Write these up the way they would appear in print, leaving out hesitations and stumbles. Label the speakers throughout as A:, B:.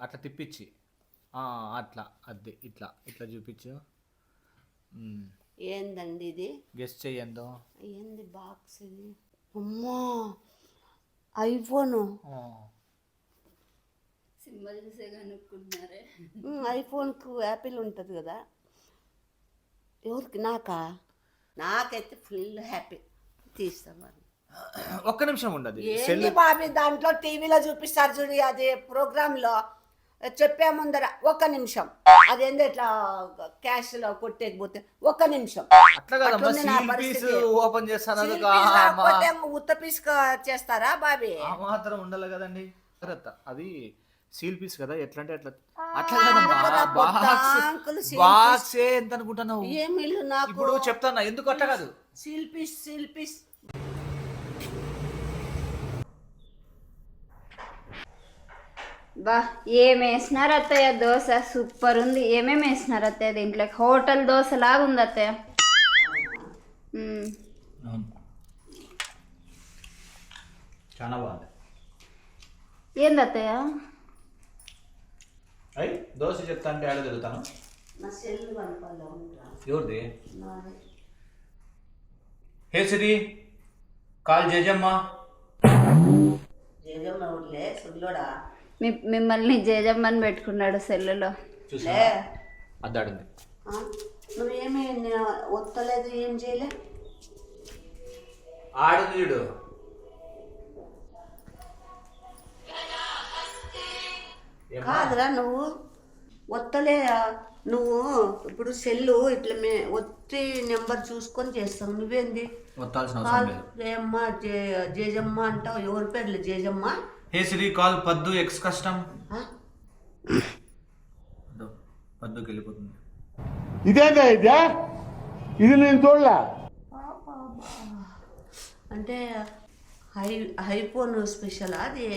A: అట్లా తిప్పించి అట్లా అది ఇట్లా ఇట్లా చూపించు.
B: ఏందండి ఇది?
A: గెస్ట్ చెయ్యందో.
B: ఏంది బాక్స్ ఇది? అమ్మా ఐఫోను.
C: సింబల్ చూసే కనుక్కుంటున్నారే.
B: ఐఫోన్కు యాపిల్ ఉంటుంది కదా. ఎవరికి? నాకైతే ఫుల్ హ్యాపీ. తీస్తాం.
A: ఒక్క నిమిషం ఉండదు
B: ఏంది బాబీ, దాంట్లో టీవీలో చూపిస్తారు చూడు, అది ప్రోగ్రాంలో చెప్పే ముందర ఒక్క నిమిషం, అదేందో ఇట్లా క్యాష్ లో కొట్టేకపోతే ఒక్క నిమిషం
A: ఓపెన్ చేస్తాను.
B: ఉత్త పీస్ చేస్తారా బాబీ?
A: మాత్రం ఉండాలి కదండి. అది సీల్ పీస్ కదా, ఎట్లా అంటే అట్లా అట్లా బాక్స్ ఎంత అనుకుంటున్నావు?
B: ఏమి నాకు
A: ఇప్పుడు చెప్తాను ఎందుకు అట్లా కాదు.
B: సీల్ పీస్
C: బా ఏం వేసినారు అత్తయ్య దోశ, సూపర్ ఉంది. ఏమేమి వేసినారు అత్తయ్య దీంట్లో? హోటల్ దోశ లాగా ఉంది అత్తయ్య.
A: చాలా బాగుంది.
C: ఏంది అత్తయ్య?
A: అయ్యి దోశ చెప్తా అంటే ఆడ తిరుగుతాను. ఎవరిది? హే సిరి కాల్ జేజమ్మా.
C: మిమ్మల్ని జేజమ్మని పెట్టుకున్నాడు సెల్లులో.
A: అద్దాడింది.
B: నువ్వేమి ఒత్తలేదు, ఏం చేయలే.
A: ఆడుంది చూడు.
B: కాదురా నువ్వు ఒత్తలే. నువ్వు ఇప్పుడు సెల్లు ఇట్లా ఒత్తి నెంబర్ చూసుకొని చేస్తావు. నువ్వేంది ఏమ్మా జేజమ్మ అంటావు? ఎవరి పేర్లు జేజమ్మ?
A: హే సిరి కాల్ పద్దు ఎక్స్ కష్టం. పద్దుకి వెళ్ళిపోతుంది.
D: ఇదేందా ఇది నేను చూడలే.
B: అంటే ఐఫోన్ స్పెషల్ అది?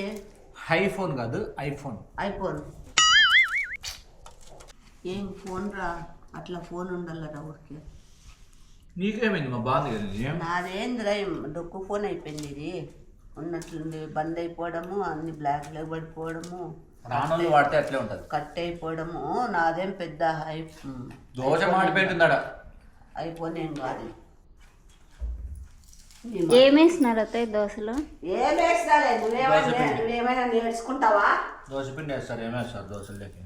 A: ఐఫోన్ కాదు, ఐఫోన్.
B: ఏం ఫోన్ రా, అట్లా ఫోన్ ఉండాలరా ఊరికి.
A: నీకేమైంది మా బాగుంది కదా.
B: నాదేంద్రా డొక్కు ఫోన్ అయిపోయింది. ఇది ఉన్నట్లుండి బంద్ అయిపోవడము, అన్ని బ్లాక్ లో పడిపోవడము,
A: వాడితే అట్లే ఉంటది,
B: కట్ అయిపోవడము. నాదేం పెద్ద
A: దోశ మాడిపోయింటుందా?
B: ఐఫోన్ ఏం కాదు.
C: ఏమేసినారు అత్తయ్య దోశలో?
B: ఏమేస్తాలే, నువ్వేమైనా నేర్చుకుంటావా?
A: దోశ పిండి వేస్తారు, ఏమేస్తారు దోశలకి.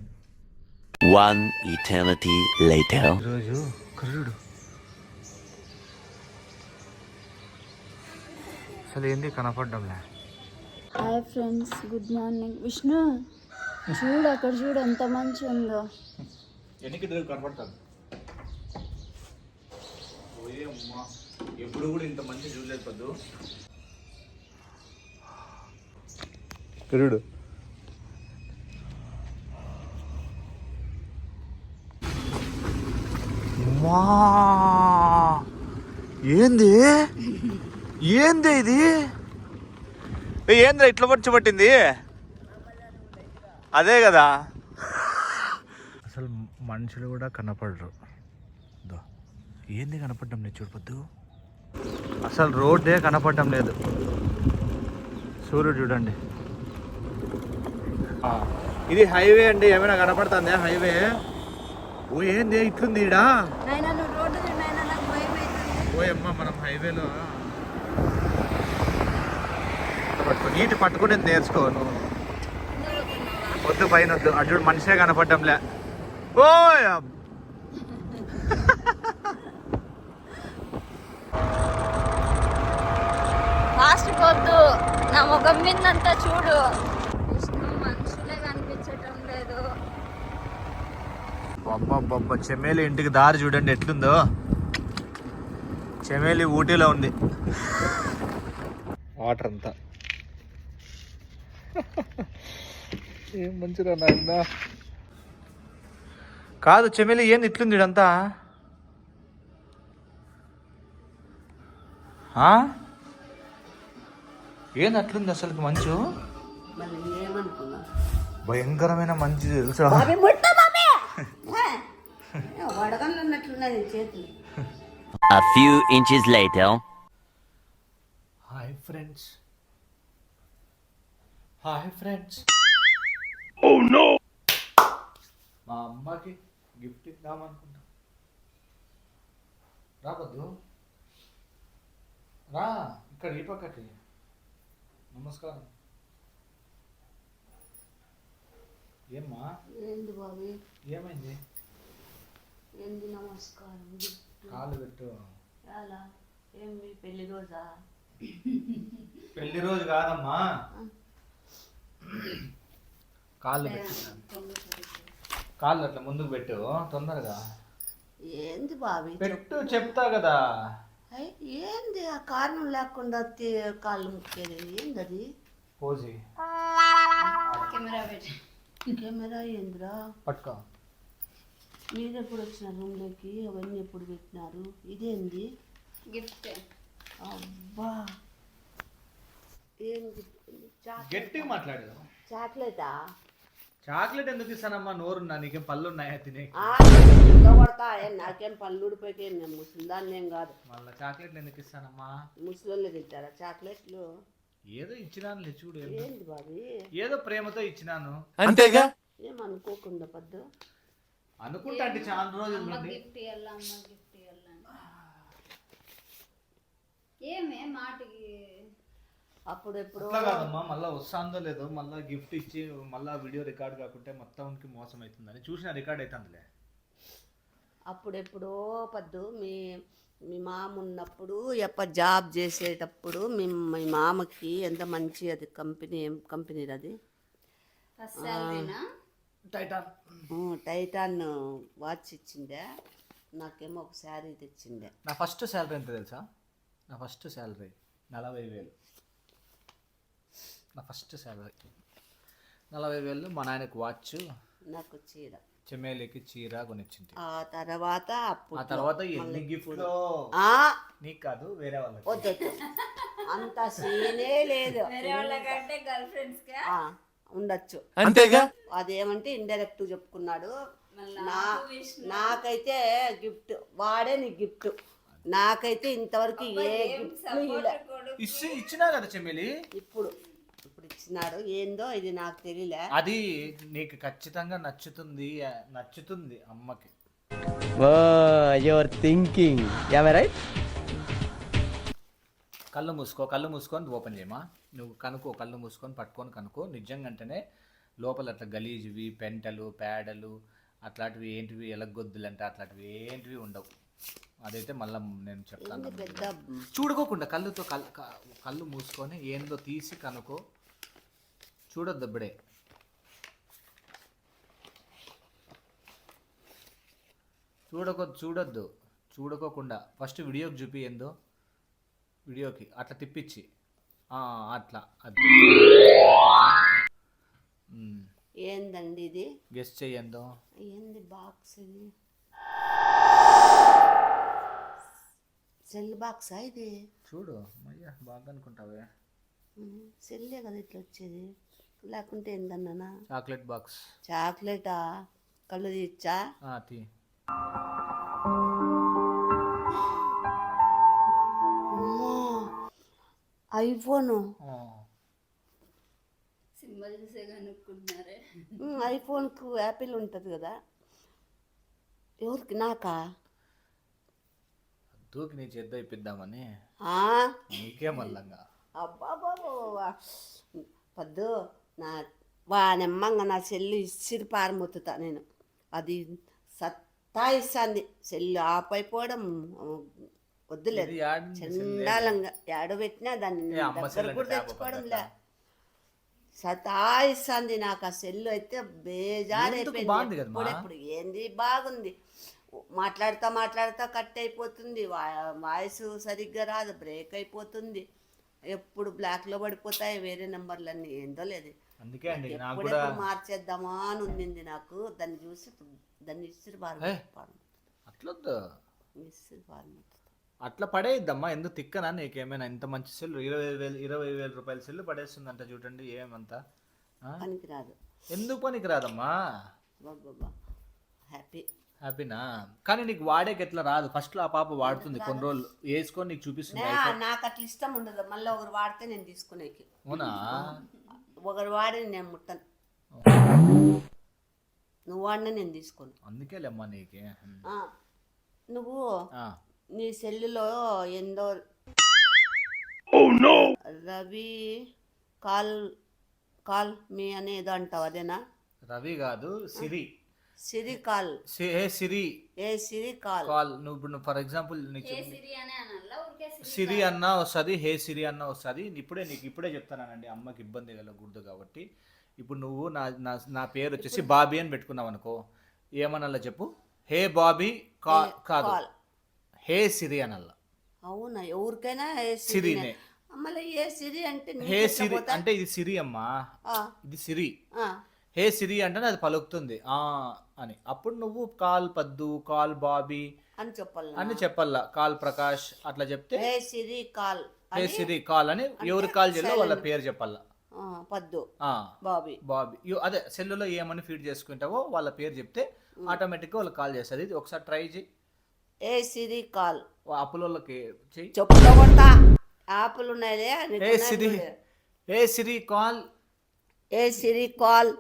E: One eternity later.
A: రోజు కరుడు అసలు ఏంది కనపడ్డంలే.
C: Hi friends, good morning. Vishnu చూడు అక్కడ చూడు ఎంత మంచి ఉందో.
A: ఎన్నికి కనపడతాను. ఎప్పుడు కూడా ఇంత మంచి చూడలేదు పద్దు. కరుడు ఏంది ఏంది ఇది? ఏంద్రా ఇట్లా పట్టింది? అదే కదా, అసలు మనుషులు కూడా కనపడరు. ఏంది కనపడడం లేదు చూడపొద్దు. అసలు రోడ్డే కనపడడం లేదు. సూర్యుడు చూడండి. ఇది హైవే అండి. ఏమైనా కనపడుతుంది హైవే? ఓ ఏంది ఇట్లుంది ఈడ? ఓయమ్మ మనం హైవేలో నీటి పట్టుకుని నేర్చుకోను. వద్దు పైన వద్దు. అటు మనిషే కనపడ్డంలే. ఓ
C: ఫాస్ట్ కొద్దు, నా ముఖం మీదంతా చూడు. మనుషులే కనిపించటం లేదు.
A: బొబ్బ చెమేలి ఇంటికి దారి చూడండి ఎట్లుందో. చెమేలి ఊటీలో ఉంది. వాటర్ అంతా ఏం మంచిగా నాయన. కాదు చెమేలి ఏంది ఇట్లుంది ఇదంతా? ఏంది అట్లుంది అసలు? మంచు భయంకరమైన మంచి తెలుసా?
E: A few inches later.
A: Hi friends. Oh no! మా అమ్మకి గిఫ్ట్ ఇద్దామనుకుంటా. రావద్దు, రా ఇక్కడ ఈ పక్కకి. నమస్కారం. ఏమ్మా
B: ఏంది బాబు,
A: ఏమైంది?
B: ఏంది నమస్కారం?
A: కాలు పెట్టు.
B: ఎలా ఏమి పెళ్లి రోజా?
A: పెళ్లి రోజు కాదమ్మా, కాళ్ళు పెట్టు. కాళ్ళు అట్లా ముందుకు పెట్టు తొందరగా.
B: ఏంది బాబు
A: పెట్టు, చెప్తా కదా.
B: ఏంది ఆ కారణం లేకుండా కాళ్ళు ముక్కేది? ఏంది అది?
A: పోసి
C: కెమెరా పెట్టి
B: కెమెరా ఏందిరా?
A: పట్టుకో.
B: మీరు ఎప్పుడు వచ్చిన రూమ్లోకి? అవన్నీ ఎప్పుడు పెట్టినారు? ఇదేంది?
C: గిఫ్ట్.
B: అబ్బా, ఏం
A: గట్టిగా మాట్లాడు.
B: చాక్లెటా?
A: చాక్లెట్ ఎందుకు ఇస్తానమ్మా? నోరున్నా, నీకేం పళ్ళు ఉన్నాయా తినే?
B: కొడతా. నాకేం పళ్ళు ఊడిపోయి నేను ముసలిదాన్ని ఏం కాదు.
A: మళ్ళీ చాక్లెట్లు ఎందుకు ఇస్తానమ్మా?
B: ముసలి తింటారా చాక్లెట్లు?
A: ఏదో ఇచ్చినాను చూడు.
B: ఏంది బాబీ?
A: ఏదో ప్రేమతో ఇచ్చినాను.
F: అంతేగా.
B: ఏమనుకోకుండా పద్దు
A: అనుకుంటా అంటే చాలా రోజుల నుండి.
C: గిఫ్ట్ ఇవ్వాలా, అమ్మ గిఫ్ట్ ఇవ్వాలా. ఏమే మాటకి
B: అప్పుడెప్పుడు
A: అట్లా కాదమ్మా, మళ్ళీ వస్తాందో లేదో, మళ్ళీ గిఫ్ట్ ఇచ్చి మళ్ళీ వీడియో రికార్డ్ కాకుంటే మొత్తానికి మోసం అవుతుందని చూసిన రికార్డ్ అవుతుందిలే.
B: అప్పుడెప్పుడో పద్దు మీ మీ మామ ఉన్నప్పుడు జాబ్ చేసేటప్పుడు మీ మామకి ఎంత మంచి అది కంపెనీ, ఏం కంపెనీ అది?
C: ఫస్ట్ సాలరీనా?
A: టైటాన్.
B: టైటాన్ వాచ్ ఇచ్చిందే. నాకేమో ఒక శారీ తెచ్చిందే.
A: నా ఫస్ట్ శాలరీ ఎంత తెలుసా? నా ఫస్ట్ శాలరీ 40,000. నా ఫస్ట్ శాలరీ 40,000. మా నాయనకు వాచ్,
B: నాకు చీర,
A: చెమేలికి చీర కొనిచ్చింది.
B: ఆ తర్వాత
A: ఆ తర్వాత ఎన్ని గిఫ్ట్లో నీకు కాదు వేరే వాళ్ళకి.
B: వద్దు, అంత సీనే లేదు.
C: వేరే వాళ్ళకంటే గర్ల్ ఫ్రెండ్స్ కా
B: ఉండొచ్చు.
F: అంతేగా.
B: అదేమంటే ఇండైరెక్ట్ చెప్పుకున్నాడు. నాకైతే గిఫ్ట్ వాడే నీ గిఫ్ట్. నాకైతే ఇంతవరకు ఏ గిఫ్ట్
A: ఇచ్చినా కదా చెమేలి.
B: ఇప్పుడు ఇచ్చినాడు. ఏందో ఇది నాకు తెలియలే.
A: అది నీకు ఖచ్చితంగా నచ్చుతుంది అమ్మకి.
F: Your thinking right.
A: కళ్ళు మూసుకొని ఓపెన్ చేయమా. నువ్వు కనుక్కో, కళ్ళు మూసుకొని పట్టుకొని కనుక్కో. నిజంగా అంటేనే లోపల అట్లా గలీజ్వి, పెంటలు, పేడలు అట్లాంటివి ఏంటివి, ఎలగొద్దులు అంటే అట్లాంటివి ఏంటివి ఉండవు. అదైతే మళ్ళీ నేను చెప్తాను.
B: పెద్ద
A: చూడుకోకుండా కళ్ళుతో కళ్ళు మూసుకొని ఏందో తీసి కనుక్కో. చూడొద్దు ఇప్పుడే. చూడకోకుండా ఫస్ట్ వీడియోకి చూపి ఏందో. వీడియోకి అట్లా తిప్పించి అట్లా అది
B: ఏందండి ఇది?
A: గెస్ చెయ్యందో.
B: ఏంది బాక్స్ ఇది? సెల్ బాక్సా ఇది?
A: చూడు అయ్యా, బాగా అనుకుంటావే.
B: సెల్లే కదా ఇట్లా వచ్చేది, లేకుంటే ఏందన్నానా?
A: Chocolate box.
B: చాక్లెటా? కళ్ళు తీచ్చా?
A: తీ.
B: ఐఫోను.
C: సింబల్ చూసే కనుక్కుంటున్నారే.
B: ఐఫోన్కు యాపిల్ ఉంటుంది కదా. ఎవరికి? నాకా?
A: దూకి నీ చేద్ద ఇప్పిద్దామని. నీకే మల్లంగా.
B: అబ్బా బాబా పద్దు, నా వానమ్మంగా నా సెల్లు ఇచ్చిరి పారమొత్తుతా నేను. అది సత్తాయిస్తుంది సెల్లు ఆఫ్ అయిపోవడం. వద్దులేదు, చండాలంగా ఏడబెట్టినా దాన్ని దగ్గర కూడా తెచ్చుకోవడంలే. సతాయిస్తుంది నాకు ఆ సెల్లు అయితే. బేజారైపోయింది. ఇప్పుడు ఏంది బాగుంది, మాట్లాడుతా కట్ అయిపోతుంది, వాయిస్ సరిగ్గా రాదు, బ్రేక్ అయిపోతుంది, ఎప్పుడు బ్లాక్లో పడిపోతాయి వేరే నెంబర్లన్నీ. ఏందో లేదు.
A: అందుకే అండి
B: ఎప్పుడెప్పుడు మార్చేద్దామా అని ఉంది నాకు. దాన్ని చూసి దాన్ని ఇసిరి
A: అట్లా పడేయిద్దమ్మా. ఎందుకు తిక్కనా నీకేమైనా? ఇంత మంచి సెల్ 20,000 రూపాయల సెల్ పడేస్తుందంట చూడండి. ఏమంతా
B: పనికిరాదు.
A: ఎందుకు పనికిరాదమ్మా? హ్యాపీనా? కానీ నీకు వాడేకి ఎట్లా రాదు. ఫస్ట్ లో ఆ పాప వాడుతుంది, కొన్ని రోజులు వేసుకొని నీకు చూపిస్తుంది.
B: నాకు అట్లా ఇష్టం ఉండదు. మళ్ళీ ఒకరు వాడితే నేను తీసుకునేకి.
A: అవునా?
B: ఒకరు వాడి నేను ముట్టను. నువ్వు నువ్వు వాడినా నేను తీసుకోను.
A: అందుకేలేమ్మా నీకే.
B: ఆ, నువ్వు
A: ఆ,
B: నీ సెల్లులో ఏందో రవి కాల్ కాల్ మీ అనేదో అంటావు, అదేనా?
A: రవి కాదు, సిరి.
B: సిరి కాల్.
A: హే సిరి
B: ఏ సిరి కాల్.
A: కాల్. నువ్వు ఇప్పుడు ఫర్ ఎగ్జాంపుల్ నీకు
C: సిరి అనే అనల్లా, ఊరికే
A: సిరి అన్నా వస్తుంది, హే సిరి అన్నా వస్తుంది. నీకు ఇప్పుడే చెప్తానండి, అమ్మకి ఇబ్బంది కలగకూడదు కాబట్టి. ఇప్పుడు నువ్వు నా నా నా పేరు వచ్చేసి బాబీ అని పెట్టుకున్నావు అనుకో, ఏమనల్లా చెప్పు? హే బాబీ కాదు, హే సిరి అనల్లా.
B: అవునా? ఎవరికైనా ఏ
A: సిరినే.
B: మళ్ళీ ఏ సిరి అంటే
A: హే సిరి అంటే ఇది సిరి అమ్మా, ఇది సిరి. హే సిరి అంటే అది పలుకుతుంది అని. అప్పుడు నువ్వు కాల్ పద్దు, కాల్ బాబీ
B: అని
A: చెప్పాలా, కాల్ ప్రకాష్ అట్లా చెప్తే
B: హే సిరి కాల్,
A: హే సిరి కాల్ అని ఎవరు కాల్ చేయాలో వాళ్ళ పేరు చెప్పాలా.
B: పద్దు,
A: బాబీ. అదే సెల్లులో ఏమని ఫీడ్ చేసుకుంటావో వాళ్ళ పేరు చెప్తే ఆటోమేటిక్గా వాళ్ళు కాల్ చేస్తుంది. ఇది ఒకసారి ట్రై చేయి.
B: ఏ సిరి కాల్.
A: అప్పులకి చెయ్యి.
B: చెప్పుతో కొడతా. ఆపులు ఉన్నాయిలే.
A: ఏ సిరి, ఏ సిరి కాల్.
B: ఏ సిరి కాల్.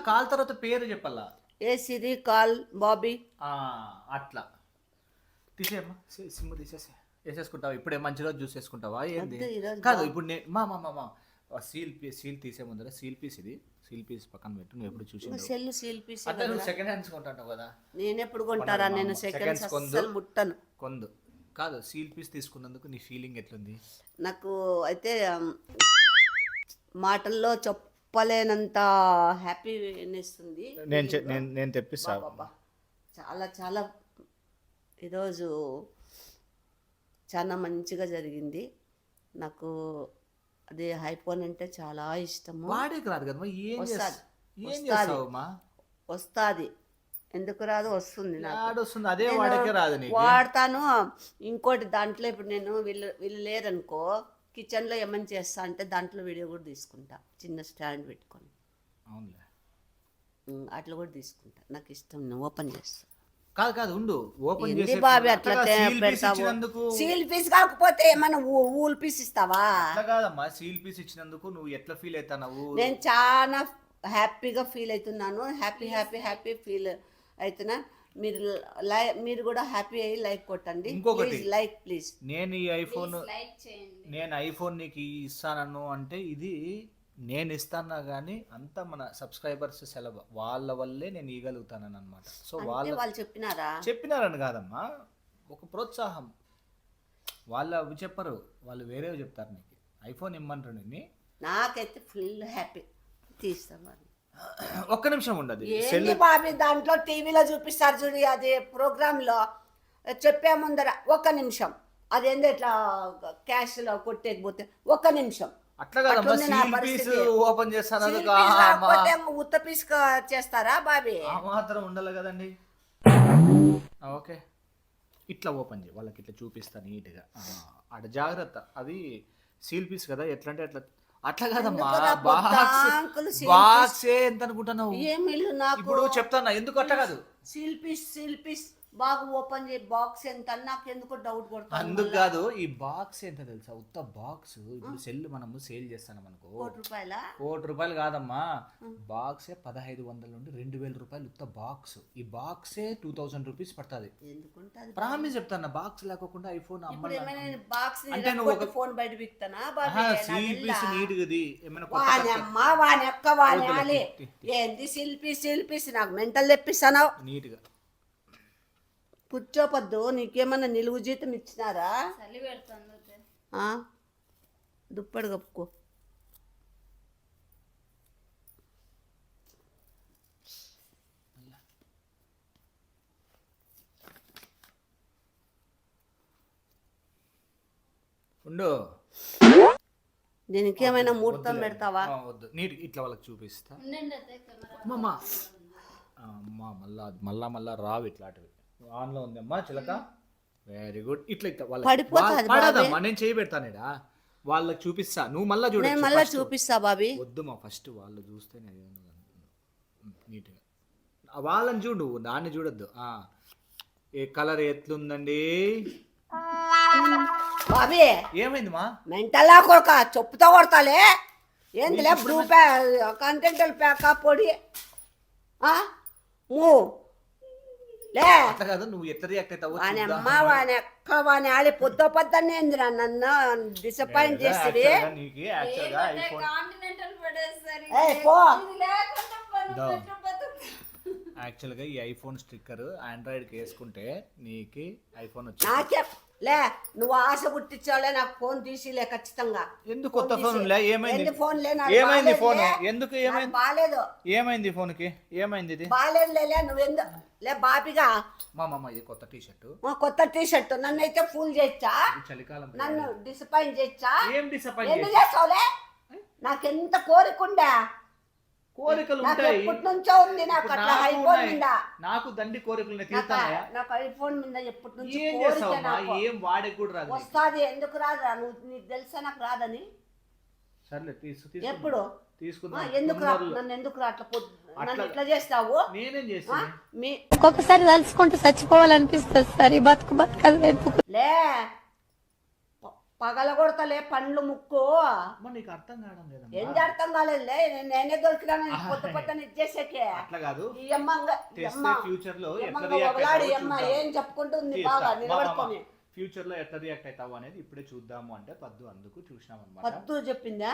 A: కాల్ తర్వాత పేరు చెప్పాలా.
B: ఏ సిరి కాల్ బాబీ.
A: అట్లా తీసేయమ్మా, సిమ్ తీసేసి వేసేసుకుంటావా? ఇప్పుడే మంచి రోజు జ్యూస్ వేసుకుంటావా ఏంది? కాదు ఇప్పుడు నేను మా సీల్ తీసే ముందర సీల్ పీస్, ఇది సీల్ పీస్ పక్కన పెట్టు. నువ్వు ఎప్పుడు చూసి
B: సెల్ సీల్ పీస్
A: అంటే నువ్వు సెకండ్ హ్యాండ్స్ కొంటావు కదా.
B: నేను ఎప్పుడు కొంటారా? నేను సెకండ్స్ అస్సలు ముట్టను.
A: కొందు కాదు, సీల్ పీస్ తీసుకున్నందుకు నీ ఫీలింగ్ ఎట్లుంది?
B: నాకు అయితే మాటల్లో చెప్పలేనంత హ్యాపీనెస్ ఉంది.
A: నేను తెప్పిస్తా.
B: చాలా చాలా ఈరోజు చాలా మంచిగా జరిగింది. నాకు అది ఐఫోన్ అంటే చాలా ఇష్టము.
A: వాడేకి రాదు కదా,
B: వస్తుంది. ఎందుకు రాదు? వస్తుంది.
A: వస్తుంది, అదే వాడకే రాదు.
B: వాడతాను. ఇంకోటి దాంట్లో ఇప్పుడు నేను వీళ్ళు లేరనుకో, కిచెన్లో ఏమని చేస్తా అంటే దాంట్లో వీడియో కూడా తీసుకుంటా, చిన్న స్టాండ్ పెట్టుకొని.
A: అవునులే,
B: అట్లా కూడా తీసుకుంటా. నాకు ఇష్టం. నువ్వు ఓపెన్ చేస్తా.
A: కాదు ఉండు, ఓపెన్ చేసి
B: బాబీ అట్లా పెడతావు. సీల్ పీస్ కాకపోతే ఏమన్నా ఊల్ పీస్ ఇస్తావా?
A: అట్లా కాదమ్మా, సీల్ పీస్ ఇచ్చినందుకు నువ్వు ఎట్లా ఫీల్ అవుతున్నావు?
B: నేను చాలా హ్యాపీగా ఫీల్ అవుతున్నాను. హ్యాపీ ఫీల్ అవుతున్నా. మీరు కూడా హ్యాపీ అయ్యి లైక్ కొట్టండి.
A: ఇంకొకటి
B: లైక్ ప్లీజ్.
A: నేను ఈ ఐఫోన్, నేను ఐఫోన్ నీకు ఇస్తాను అంటే ఇది నేను ఇస్తానా కానీ అంతా మన సబ్స్క్రైబర్స్ సెలవు, వాళ్ళ వల్లే నేను ఇవ్వగలుగుతానని అనమాట. సో
B: వాళ్ళు
A: చెప్పినారని కాదమ్మా, ఒక ప్రోత్సాహం. వాళ్ళు అవి చెప్పరు, వాళ్ళు వేరేవి చెప్తారు. నీకు ఐఫోన్ ఇమ్మంటారు నిన్ను.
B: నాకైతే ఫుల్ హ్యాపీ. తీస్తాను.
A: ఒక్క నిమిషం ఉండదు
B: బాబీ, దాంట్లో టీవీలో చూపిస్తారు చూడు, అది ప్రోగ్రాంలో చెప్పే ముందర ఒక్క నిమిషం, అదేందో ఇట్లా క్యాష్లో కొట్టేకపోతే ఒక్క నిమిషం.
A: అట్లా కాదమ్మా, సీల్ పీస్ ఓపెన్ చేస్తాను
B: ఉత్త పీస్ చేస్తారా బాబీ?
A: ఆ మాత్రం ఉండాలి కదండి. ఓకే, ఇట్లా ఓపెన్ చేయి, వాళ్ళకి ఇట్లా చూపిస్తా నీట్గా. అక్కడ జాగ్రత్త, అది సీల్ పీస్ కదా, ఎట్లా అంటే అట్లా కాదమ్మా. బాక్స్ ఎంత అనుకుంటున్నావు? ఇప్పుడు చెప్తాను ఎందుకు అట్లా కాదు.
B: సీల్ పీస్ బాగా ఓపెన్ చేయి. బాక్స్ ఎంత నాకు ఎందుకో డౌట్ కొడుతుంది.
A: అందుకు కాదు, ఈ బాక్స్ ఎంత తెలుసా? ఉత్త బాక్స్. ఇప్పుడు సెల్ మనము సేల్ చేస్తాం అనుకో, ₹1 కాదమ్మా, బాక్సే 1500 నుండి 2000 రూపాయలు ఉత్త బాక్స్. ఈ బాక్సే 2000 రూపీస్ పడుతుంది. ప్రామిస్ చెప్తాను, బాక్స్ లేకుండా ఐఫోన్ అంటే నువ్వు ఒక
B: ఫోన్ బయట బిక్తానా?
A: సీల్ పీస్ నీట్గా
B: ఏంది సీల్ పీస్? నాకు మెంటల్ తెప్పిస్తాను.
A: నీట్గా
B: కూర్చోపద్దు. నీకేమన్నా నిలువు జీతం ఇచ్చినారా? దుప్పటి కప్పుకో.
A: ఉండు,
B: దీనికి ఏమైనా ముహూర్తం పెడతావా?
A: వద్దు, నీట్ ఇట్లా వాళ్ళకి చూపిస్తా. మళ్ళా రావు ఇట్లాంటివి. ఆన్లో ఉందమ్మా చిలక. Very good. ఇట్లా పడదమ్మా, నేను చేయి పెడతానేడా, వాళ్ళకి చూపిస్తా. నువ్వు మళ్ళీ
B: చూపిస్తా బాబీ.
A: వద్దుమా, ఫస్ట్ వాళ్ళు చూస్తే నీట్గా వాళ్ళని చూడు, దాన్ని చూడొద్దు. ఏ కలర్ ఎట్లుందండి
B: బాబీ?
A: ఏమైంది మా
B: మెంటల్లా కొడుక, చెప్పుతో కొడతాలే. ఏందిలే బ్లూ కంటెంటల్ ప్యాకా పొడి. లే
A: అట్లా కాదు, నువ్వు ఎట్లా రియాక్ట్ అవుతావో
B: వాని
A: చూద్దాం.
B: అమ్మ వాని అక్క వాని ఆడి పొద్దునే ఏందిరా నన్ను డిసప్పాయింట్ చేస్తుంది.
A: నీకు యాక్చువల్గా ఐఫోన్
C: కాంటినెంటల్ పడేసరి
B: ఏయ్ పో
C: ఇది లేకుండా పని
A: దా.
C: బతుకు.
A: యాక్చువల్గా ఈ ఐఫోన్ స్టిక్కర్ ఆండ్రాయిడ్కి వేసుకుంటే నీకు ఐఫోన్ వచ్చింది.
B: నాకే లే నువ్వు ఆశ పుట్టించాలే నాకు ఫోన్ తీసిలే ఖచ్చితంగా.
A: ఎందుకు కొత్త ఫోన్ లే? ఏమైంది?
B: ఫోన్
A: ఏమైంది ఫోన్? ఎందుకు ఏమైంది?
B: బాలేదు
A: ఏమైంది ఫోన్కి? ఏమైంది ఇది?
B: బాలేదు లే నువ్వెందు లే బాబిగా
A: మా మామ ఇది కొత్త టీ షర్టు,
B: కొత్త టీ షర్ట్ నన్ను అయితే ఫూల్ చేయొచ్చా?
A: చలికాలం
B: నన్ను డిసప్పాయింట్ చేయొచ్చా?
A: ఏం డిసప్పాయింట్
B: ఎందుకు చేస్తావులే? నాకెంత కోరికుండా
A: కోరికలు
B: నాకు
A: ఉంటాయి.
B: ఎప్పటి నుంచో ఉంది నాకు
A: ఇప్పుడు
B: అట్లా
A: నాకు
B: ఐఫోన్
A: ఉన్నాయి.
B: మీద
A: నాకు దండి కోరికలు తీరుతాయా?
B: నాకు ఐఫోన్ మీద ఎప్పటి నుంచి
A: ఏం
B: కోరిక
A: చేస్తావు
B: నాకు.
A: ఏం వాడేకి కూడా రాదు నీకు.
B: వస్తాది ఎందుకు రాదురా? నీకు తెలుసా నాకు రాదని?
A: సర్లే
B: ఎప్పుడు?
A: తీసుకుందాం.
B: ఎందుకు రా?
A: తొందరలో.
B: నన్ను ఎందుకు రా అట్లా నన్ను
A: అట్లా-
B: ఎట్లా చేస్తావు?
A: నేనేం చేస్తాను?
B: మీ
G: ఒక్కొక్కసారి తలుచుకుంటూ చచ్చిపోవాలనిపిస్తుంది సార్. ఈ బతుకదు
B: లే పగల కొడతలే పండ్లు ముక్కు.
A: అమ్మ నీకు అర్థం కావడం లేదమ్మా.
B: ఏంది అర్థం కాలేదులే నేనే దొరికినాను పొద్దున ఇచ్చేసాకే.
A: అట్లా కాదు,
B: ఈ అమ్మ
A: తెస్తే ఫ్యూచర్ లో ఎట్లా
B: ఒకలాడి
A: రియాక్ట్
B: అమ్మ ఏం చెప్పుకుంటుంది బాగా నిలబడుకొని.
A: ఫ్యూచర్ లో ఎట్లా రియాక్ట్ అవుతావు అనేది ఇప్పుడే చూద్దాము అంటే పద్దు అందుకు చూసినాం అనమాట.
B: పద్దు చెప్పిందా?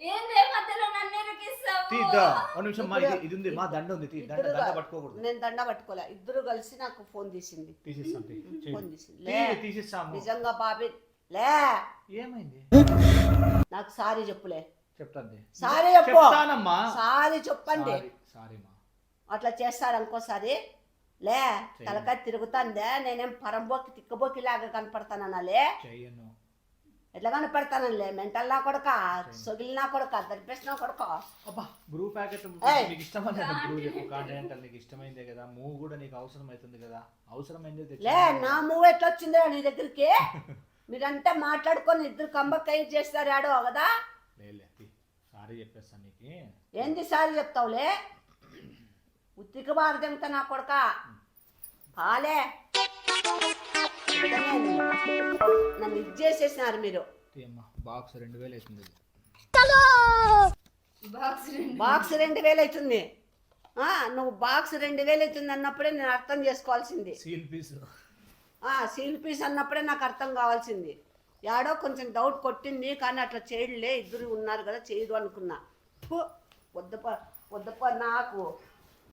C: ఏందే మధ్యలో నన్ను ఇరికిస్తావు?
A: తీద్దా ఒక నిమిషం మా ఇది ఉంది, మా దండ ఉంది, దండ పట్టుకోకూడదు.
B: నేను దండ పట్టుకోలే, ఇద్దరు కలిసి నాకు ఫోన్ తీసింది.
A: తీసేస్తాం
B: ఫోన్ తీసింది. లే
A: తీసేస్తాము.
B: నిజంగా బాబీ లే
A: ఏమైంది?
B: నాకు సారీ చెప్పులే.
A: చెప్తాంది.
B: సారీ చెప్పు.
A: చెప్తానమ్మా.
B: సారీ చెప్పండి.
A: సారీ మా.
B: అట్లా చేస్తారు ఇంకోసారి. లే తలకాయ తిరుగుతాందే. నేనేం పరంబోకి తిక్కబోకి లాగా కనపడతానలే.
A: చెయ్యను.
B: ఎట్లా కనపడతానలే? మెంటల్ నా కొడక, సొగిలి నా కొడక, దరిపేసి నా కొడక.
A: అబ్బా బ్రూ ప్యాకెట్ నీకు ఇష్టమైన బ్రూ చెప్పు. కాంటినెంటల్ నీకు ఇష్టమైందే కదా, మూవ్ కూడా నీకు అవసరం అవుతుంది కదా. అవసరమైంది
B: లే నా మూవ్ ఎట్లా వచ్చిందిరా నీ దగ్గరికి? మీరంతా మాట్లాడుకొని ఇద్దరు కంబక్కై చేస్తారు ఆడో కదా.
A: లేలే సారీ చెప్పేస్తాను నీకు.
B: ఏంది సారీ చెప్తావులే? ఉత్తిక బారదెంత నా కొడక పాలే. నన్ను ఇది చేసేసినారు మీరు.
A: బాక్స్ 2000 అవుతుంది.
B: బాక్స్ 2000 అవుతుంది. నువ్వు బాక్స్ 2000 అవుతుంది అన్నప్పుడే నేను అర్థం చేసుకోవాల్సింది.
A: Seal piece.
B: సీల్ పీస్ అన్నప్పుడే నాకు అర్థం కావాల్సింది. యాడో కొంచెం డౌట్ కొట్టింది కానీ అట్లా చేయడులే, ఇద్దరు ఉన్నారు కదా చేయదు అనుకున్నా. వద్దప్ప నాకు